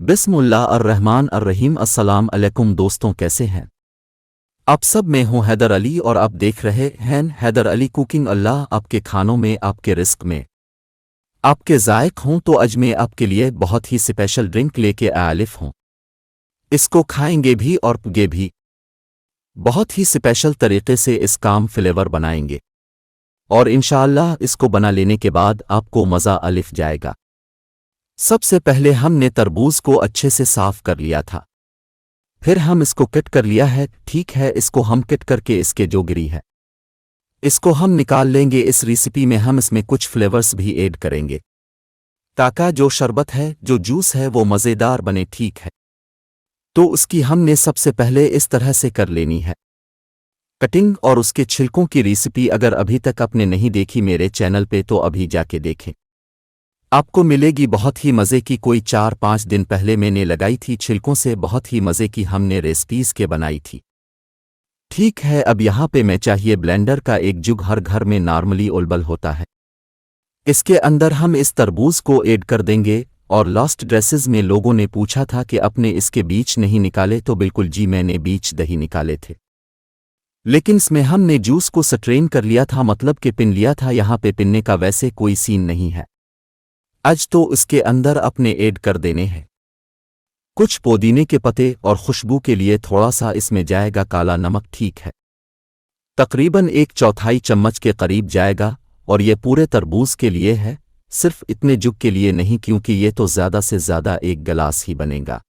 बिस्मिल्लाह अर्रहमान अर्रहीम। अस्सलाम अलैकुम दोस्तों, कैसे हैं आप सब? मैं हूं हैदर अली और आप देख रहे हैं हैदर अली कुकिंग। अल्लाह आपके खानों में, आपके रिस्क में आपके ज़ायक हों। तो आज मैं आपके लिए बहुत ही स्पेशल ड्रिंक लेके आलिफ हूं। इसको खाएंगे भी और पिएंगे भी। बहुत ही स्पेशल तरीके से इस काम फ्लेवर बनाएंगे और इंशाअल्लाह इसको बना लेने के बाद आपको मज़ा अलिफ जाएगा। सबसे पहले हमने तरबूज को अच्छे से साफ कर लिया था, फिर हम इसको कट कर लिया है। ठीक है, इसको हम कट करके इसके जो गिरी है इसको हम निकाल लेंगे। इस रेसिपी में हम इसमें कुछ फ्लेवर्स भी ऐड करेंगे ताकि जो शरबत है, जो जूस है, वो मज़ेदार बने। ठीक है, तो उसकी हमने सबसे पहले इस तरह से कर लेनी है कटिंग। और उसके छिलकों की रेसिपी अगर अभी तक आपने नहीं देखी मेरे चैनल पे तो अभी जाके देखें, आपको मिलेगी बहुत ही मज़े की। कोई 4-5 दिन पहले मैंने लगाई थी छिलकों से, बहुत ही मज़े की हमने रेसिपीज़ के बनाई थी। ठीक है, अब यहाँ पे मैं चाहिए ब्लेंडर का एक जुग, हर घर में नॉर्मली अवेलेबल होता है। इसके अंदर हम इस तरबूज को ऐड कर देंगे। और लास्ट ड्रेसेस में लोगों ने पूछा था कि अपने इसके बीज नहीं निकाले, तो बिल्कुल जी मैंने बीज दही निकाले थे, लेकिन इसमें हमने जूस को स्ट्रेन कर लिया था, मतलब कि पिन लिया था। यहाँ पे पिनने का वैसे कोई सीन नहीं है। आज तो इसके अंदर अपने ऐड कर देने हैं कुछ पुदीने के पत्ते और खुशबू के लिए थोड़ा सा इसमें जाएगा काला नमक। ठीक है, तकरीबन 1/4 चम्मच के करीब जाएगा। और ये पूरे तरबूज के लिए है, सिर्फ इतने जुग के लिए नहीं, क्योंकि ये तो ज़्यादा से ज़्यादा 1 गिलास ही बनेगा।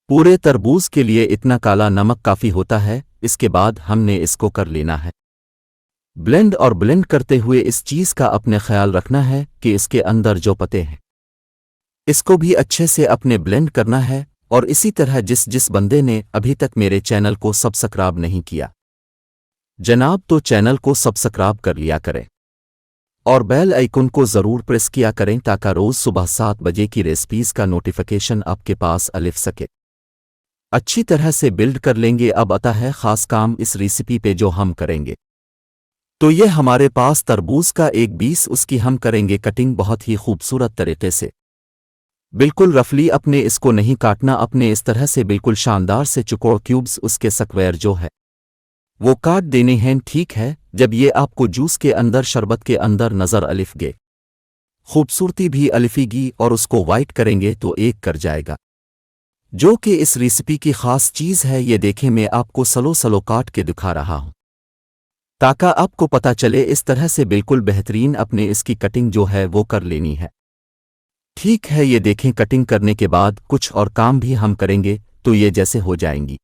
पूरे तरबूज के लिए इतना काला नमक काफ़ी होता है। इसके बाद हमने इसको कर लेना है ब्लेंड। और ब्लेंड करते हुए इस चीज़ का अपने ख्याल रखना है कि इसके अंदर जो पत्ते हैं इसको भी अच्छे से अपने ब्लेंड करना है। और इसी तरह जिस बंदे ने अभी तक मेरे चैनल को सब्सक्राइब नहीं किया जनाब, तो चैनल को सब्सक्राइब कर लिया करें और बेल आइकन को ज़रूर प्रेस किया करें ताकि रोज़ सुबह 7 बजे की रेसिपीज़ का नोटिफिकेशन आपके पास अलिफ सके। अच्छी तरह से बिल्ड कर लेंगे। अब आता है ख़ास काम इस रेसिपी पे जो हम करेंगे। तो ये हमारे पास तरबूज का एक पीस, उसकी हम करेंगे कटिंग बहुत ही खूबसूरत तरीके से। बिल्कुल रफली अपने इसको नहीं काटना, अपने इस तरह से बिल्कुल शानदार से चुकोड़ क्यूब्स उसके स्क्वायर जो है वो काट देने हैं। ठीक है, जब ये आपको जूस के अंदर, शरबत के अंदर नज़र अलिफगे, खूबसूरती भी अलिफेगी और उसको वाइट करेंगे तो एक कर जाएगा, जो कि इस रेसिपी की ख़ास चीज़ है। ये देखें, मैं आपको सलो काट के दिखा रहा हूँ ताकि आपको पता चले। इस तरह से बिल्कुल बेहतरीन अपने इसकी कटिंग जो है वो कर लेनी है। ठीक है, ये देखें, कटिंग करने के बाद कुछ और काम भी हम करेंगे तो ये जैसे हो जाएंगी।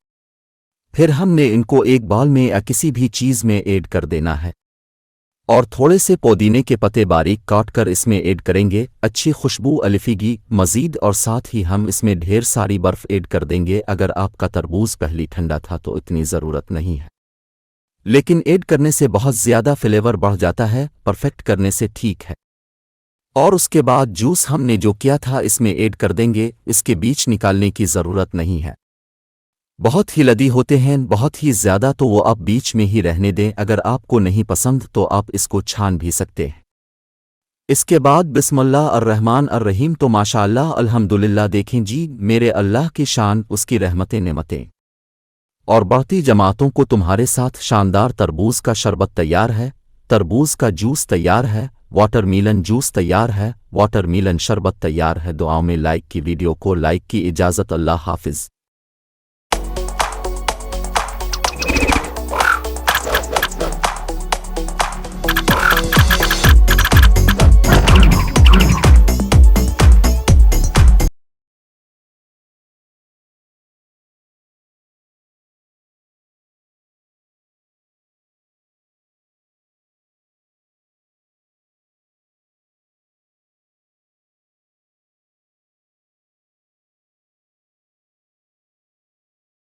फिर हमने इनको एक बाउल में या किसी भी चीज़ में ऐड कर देना है और थोड़े से पुदीने के पत्ते बारीक काट कर इसमें ऐड करेंगे। अच्छी खुशबू अलिफेगी मज़ीद। और साथ ही हम इसमें ढेर सारी बर्फ़ ऐड कर देंगे। अगर आपका तरबूज पहले ठंडा था तो इतनी ज़रूरत नहीं है, लेकिन ऐड करने से बहुत ज़्यादा फ्लेवर बढ़ जाता है, परफेक्ट करने से। ठीक है, और उसके बाद जूस हमने जो किया था इसमें ऐड कर देंगे। इसके बीज निकालने की ज़रूरत नहीं है, बहुत ही लदी होते हैं, बहुत ही ज़्यादा, तो वो आप बीच में ही रहने दें। अगर आपको नहीं पसंद तो आप इसको छान भी सकते हैं। इसके बाद बिस्मिल्लाह अर्रहमान अर्रहीम। तो माशाअल्लाह अल्हम्दुलिल्लाह, देखें जी, मेरे अल्लाह की शान, उसकी रहमतें नेमतें और बढ़ती जमातों को तुम्हारे साथ। शानदार तरबूज का शरबत तैयार है, तरबूज का जूस तैयार है, वाटरमेलन जूस तैयार है, वाटरमेलन शरबत तैयार है। दुआओं में लाइक की, वीडियो को लाइक की इजाज़त। अल्लाह हाफिज़।